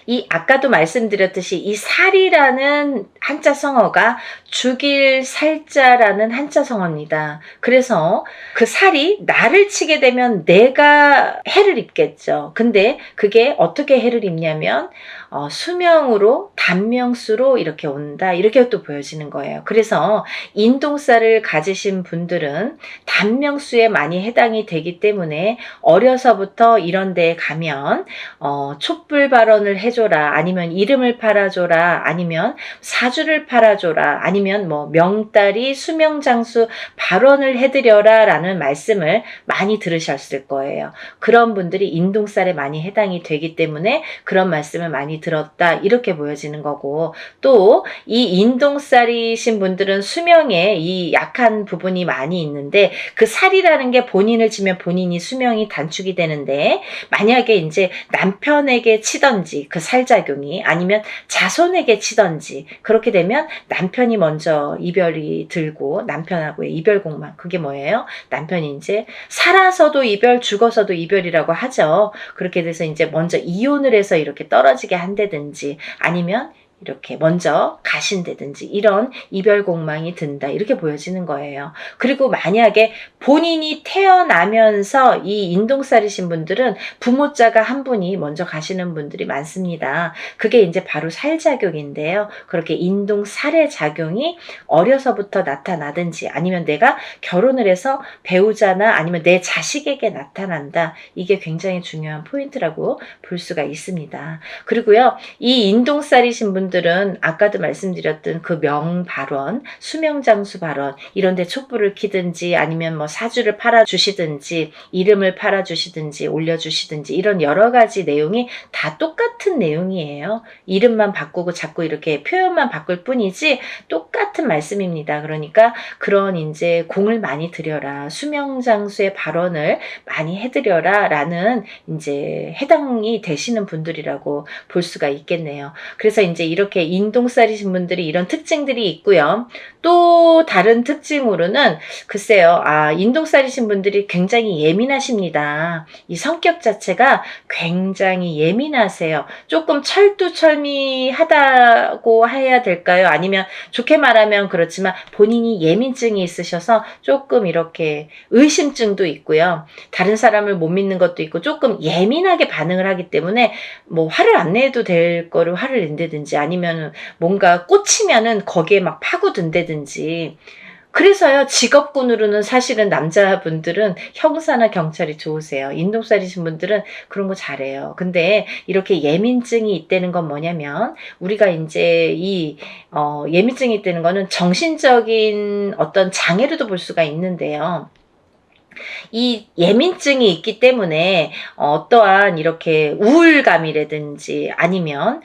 이 아까도 말씀드렸듯이 이 살이라는 한자 성어가 죽일 살자라는 한자 성어입니다. 그래서 그 살이 나를 치게 되면 내가 해를 입겠죠. 근데 그게 어떻게 해를 입냐면 수명으로, 단명수로 이렇게 온다, 이렇게 또 보여지는 거예요. 그래서 인동살을 가지신 분들은 단명수에 많이 해당이 되기 때문에 어려서부터 이런 데에 가면 촛불 발언을 해줘라, 아니면 이름을 팔아줘라, 아니면 사주를 팔아줘라, 아니면 명다리 수명장수 발언을 해드려라 라는 말씀을 많이 들으셨을 거예요. 그런 분들이 인동살에 많이 해당이 되기 때문에 그런 말씀을 많이 들었다 이렇게 보여지는 거고, 또 이 인동살이신 분들은 수명에 이 약한 부분이 많이 있는데 그 살이라는 게 본인을 치면 본인이 수명이 단축이 되는데, 만약에 이제 남편에게 치던지 그 살작용이, 아니면 자손에게 치던지 그렇게 되면 남편이 먼저 이별이 들고, 남편하고의 이별공망, 그게 뭐예요? 남편이 이제 살아서도 이별, 죽어서도 이별이라고 하죠. 그렇게 돼서 이제 먼저 이혼을 해서 이렇게 떨어지게 한다든지, 아니면 이렇게 먼저 가신다든지, 이런 이별공망이 든다 이렇게 보여지는 거예요. 그리고 만약에 본인이 태어나면서 이 인동살이신 분들은 부모자가 한 분이 먼저 가시는 분들이 많습니다. 그게 이제 바로 살작용인데요. 그렇게 인동살의 작용이 어려서부터 나타나든지, 아니면 내가 결혼을 해서 배우자나 아니면 내 자식에게 나타난다, 이게 굉장히 중요한 포인트라고 볼 수가 있습니다. 그리고요, 이 인동살이신 분들은 아까도 말씀드렸던 그 명발원, 수명장수 발원, 이런데 촛불을 켜든지, 아니면 뭐 사주를 팔아주시든지, 이름을 팔아주시든지, 올려주시든지, 이런 여러 가지 내용이 다 똑같은 내용이에요. 이름만 바꾸고 자꾸 이렇게 표현만 바꿀 뿐이지 똑같은 말씀입니다. 그러니까 그런 이제 공을 많이 들여라, 수명장수의 발언을 많이 해드려라 라는 이제 해당이 되시는 분들이라고 볼 수가 있겠네요. 그래서 이제 이렇게 인동살이신 분들이 이런 특징들이 있고요. 또 다른 특징으로는 글쎄요, 인동살이신 분들이 굉장히 예민하십니다. 이 성격 자체가 굉장히 예민하세요. 조금 철두철미하다고 해야 될까요? 아니면 좋게 말하면 그렇지만 본인이 예민증이 있으셔서 조금 이렇게 의심증도 있고요. 다른 사람을 못 믿는 것도 있고, 조금 예민하게 반응을 하기 때문에 뭐 화를 안 내도 될 거를 화를 낸다든지, 아니면 뭔가 꽂히면은 거기에 막 파고든다든지. 그래서요, 직업군으로는 사실은 남자분들은 형사나 경찰이 좋으세요. 인동살이신 분들은 그런 거 잘해요. 근데 이렇게 예민증이 있다는 건 뭐냐면, 우리가 이제 예민증이 있다는 거는 정신적인 어떤 장애로도 볼 수가 있는데요. 이 예민증이 있기 때문에 어떠한 이렇게 우울감이라든지, 아니면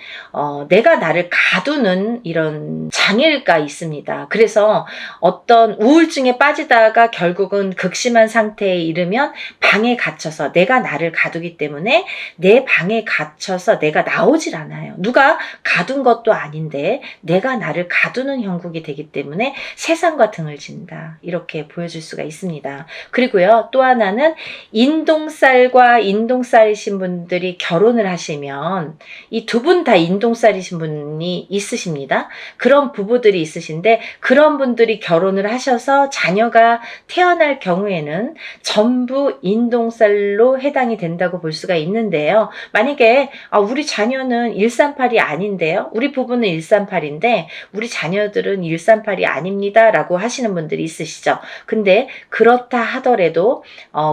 내가 나를 가두는 이런 장애가 있습니다. 그래서 어떤 우울증에 빠지다가 결국은 극심한 상태에 이르면 방에 갇혀서 내가 나를 가두기 때문에 내 방에 갇혀서 내가 나오질 않아요. 누가 가둔 것도 아닌데 내가 나를 가두는 형국이 되기 때문에 세상과 등을 진다, 이렇게 보여줄 수가 있습니다. 그리고요, 또 하나는 인동살과 인동살이신 분들이 결혼을 하시면, 이 두 분 다 인동살이신 분이 있으십니다. 그런 부부들이 있으신데, 그런 분들이 결혼을 하셔서 자녀가 태어날 경우에는 전부 인동살로 해당이 된다고 볼 수가 있는데요. 만약에 우리 자녀는 138이 아닌데요, 우리 부부는 138인데 우리 자녀들은 138이 아닙니다 라고 하시는 분들이 있으시죠. 근데 그렇다 하더라도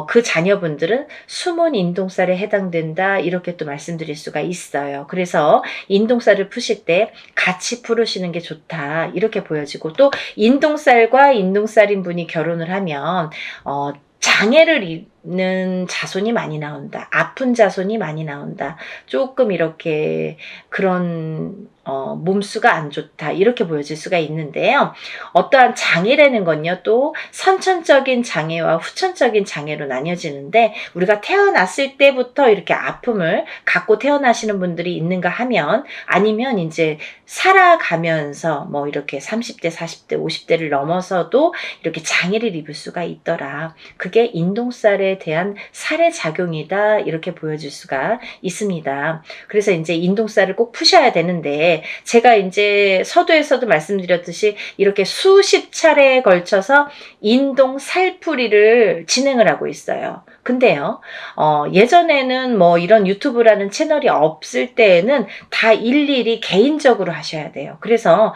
그 자녀분들은 숨은 인동살에 해당된다, 이렇게 또 말씀드릴 수가 있어요. 그래서 인동살을 푸실 때 같이 풀으시는 게 좋다, 이렇게 보여지고, 또 인동살과 인동살인 분이 결혼을 하면 장애를 입는 자손이 많이 나온다, 아픈 자손이 많이 나온다, 조금 이렇게 그런 몸수가 안 좋다, 이렇게 보여질 수가 있는데요. 어떠한 장애라는 건요, 또 선천적인 장애와 후천적인 장애로 나뉘어지는데, 우리가 태어났을 때부터 이렇게 아픔을 갖고 태어나시는 분들이 있는가 하면, 아니면 이제 살아가면서 뭐 이렇게 30대, 40대, 50대를 넘어서도 이렇게 장애를 입을 수가 있더라, 그게 인동살에 대한 살의 작용이다, 이렇게 보여줄 수가 있습니다. 그래서 이제 인동살을 꼭 푸셔야 되는데, 제가 이제 서두에서도 말씀드렸듯이 이렇게 수십 차례에 걸쳐서 인동살풀이를 진행을 하고 있어요. 근데요, 예전에는 뭐 이런 유튜브라는 채널이 없을 때에는 다 일일이 개인적으로 하셔야 돼요. 그래서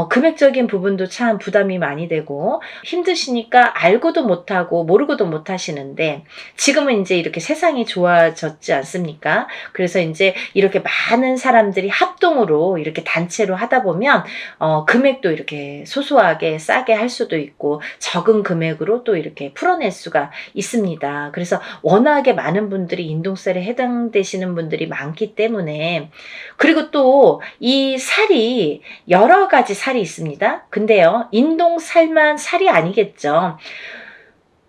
금액적인 부분도 참 부담이 많이 되고 힘드시니까 알고도 못하고 모르고도 못하시는데, 있는데 지금은 이제 이렇게 세상이 좋아졌지 않습니까? 그래서 이제 이렇게 많은 사람들이 합동으로 이렇게 단체로 하다 보면 금액도 이렇게 소소하게 싸게 할 수도 있고 적은 금액으로 또 이렇게 풀어낼 수가 있습니다. 그래서 워낙에 많은 분들이 인동살에 해당되시는 분들이 많기 때문에, 그리고 또 이 살이 여러 가지 살이 있습니다. 근데요, 인동살만 살이 아니겠죠.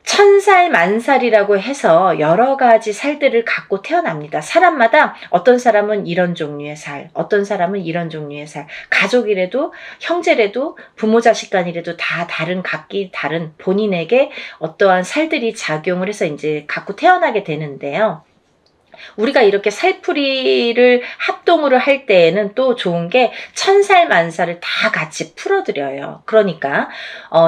천살, 만살이라고 해서 여러 가지 살들을 갖고 태어납니다. 사람마다 어떤 사람은 이런 종류의 살, 어떤 사람은 이런 종류의 살, 가족이라도 형제라도 부모 자식 간이라도 다 다른 각기 다른 본인에게 어떠한 살들이 작용을 해서 이제 갖고 태어나게 되는데요. 우리가 이렇게 살풀이를 합동으로 할 때에는 또 좋은 게 천살 만살을 다 같이 풀어드려요. 그러니까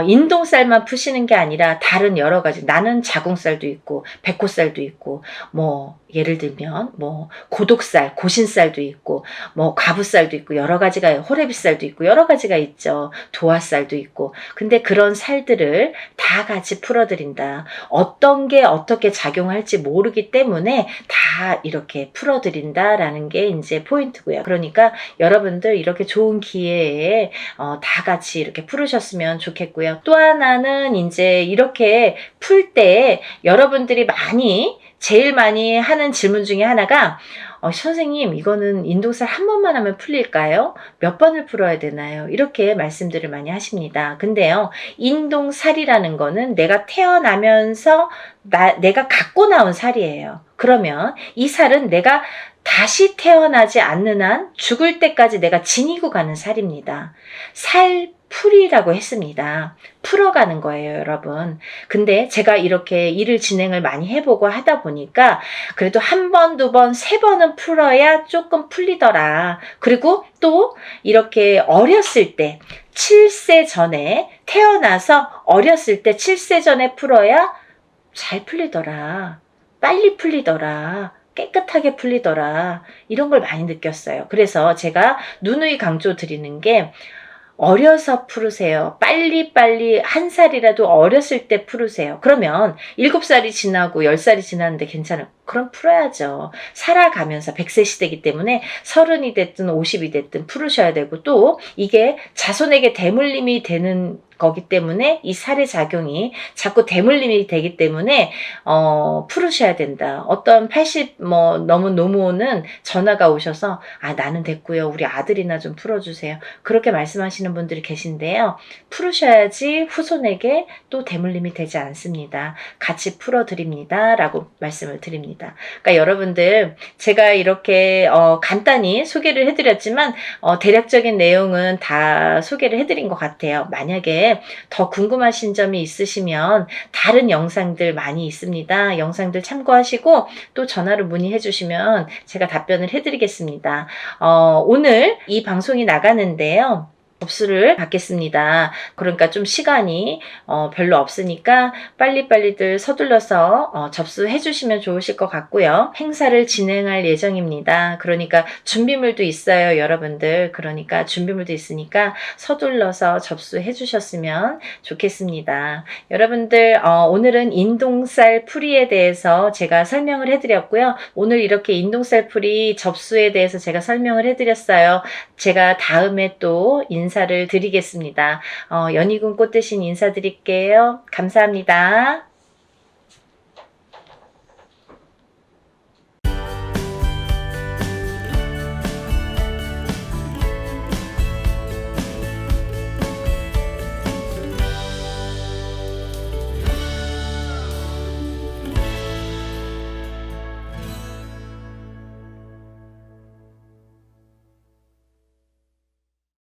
인동살만 푸시는 게 아니라 다른 여러 가지, 나는 자궁살도 있고 백호살도 있고 뭐 예를 들면 뭐 고독살, 고신살도 있고 뭐 과부살도 있고 여러 가지가, 호래비살도 있고 여러 가지가 있죠. 도화살도 있고. 근데 그런 살들을 다 같이 풀어드린다. 어떤 게 어떻게 작용할지 모르기 때문에 다 이렇게 풀어드린다라는 게 이제 포인트고요. 그러니까 여러분들 이렇게 좋은 기회에 다 같이 이렇게 풀으셨으면 좋겠고요. 또 하나는 이제 이렇게 풀 때 여러분들이 제일 많이 하는 질문 중에 하나가 선생님, 이거는 인동살 한 번만 하면 풀릴까요? 몇 번을 풀어야 되나요? 이렇게 말씀들을 많이 하십니다. 근데요, 인동살이라는 거는 내가 태어나면서 내가 갖고 나온 살이에요. 그러면 이 살은 내가 다시 태어나지 않는 한 죽을 때까지 내가 지니고 가는 살입니다. 살풀이라고 했습니다. 풀어가는 거예요, 여러분. 근데 제가 이렇게 일을 진행을 많이 해보고 하다 보니까 그래도 한 번, 두 번, 세 번은 풀어야 조금 풀리더라. 그리고 또 이렇게 어렸을 때 7세 전에 태어나서 어렸을 때 7세 전에 풀어야 잘 풀리더라. 빨리 풀리더라. 깨끗하게 풀리더라. 이런 걸 많이 느꼈어요. 그래서 제가 누누이 강조 드리는 게 어려서 풀으세요. 빨리빨리 한 살이라도 어렸을 때 풀으세요. 그러면 7살이 지나고 10살이 지났는데 괜찮아요. 그럼 풀어야죠. 살아가면서 100세 시대이기 때문에 30이 됐든 50이 됐든 풀으셔야 되고, 또 이게 자손에게 대물림이 되는 거기 때문에 이 살의 작용이 자꾸 대물림이 되기 때문에 풀으셔야 된다. 어떤 80 넘은 노모는 전화가 오셔서 나는 됐고요. 우리 아들이나 좀 풀어주세요. 그렇게 말씀하시는 분들이 계신데요. 풀으셔야지 후손에게 또 대물림이 되지 않습니다. 같이 풀어드립니다. 라고 말씀을 드립니다. 그러니까 여러분들, 제가 이렇게 간단히 소개를 해드렸지만 대략적인 내용은 다 소개를 해드린 것 같아요. 만약에 더 궁금하신 점이 있으시면 다른 영상들 많이 있습니다. 영상들 참고하시고 또 전화로 문의해 주시면 제가 답변을 해드리겠습니다. 오늘 이 방송이 나가는데요, 접수를 받겠습니다. 그러니까 좀 시간이 별로 없으니까 빨리빨리들 서둘러서 접수해 주시면 좋으실 것 같고요. 행사를 진행할 예정입니다. 그러니까 준비물도 있어요, 여러분들. 그러니까 준비물도 있으니까 서둘러서 접수해 주셨으면 좋겠습니다. 여러분들, 오늘은 인동살 풀이에 대해서 제가 설명을 해드렸고요. 오늘 이렇게 인동살 풀이 접수에 대해서 제가 설명을 해드렸어요. 제가 다음에 또 인사를 드리겠습니다. 연희군 꽃 대신 인사드릴게요. 감사합니다.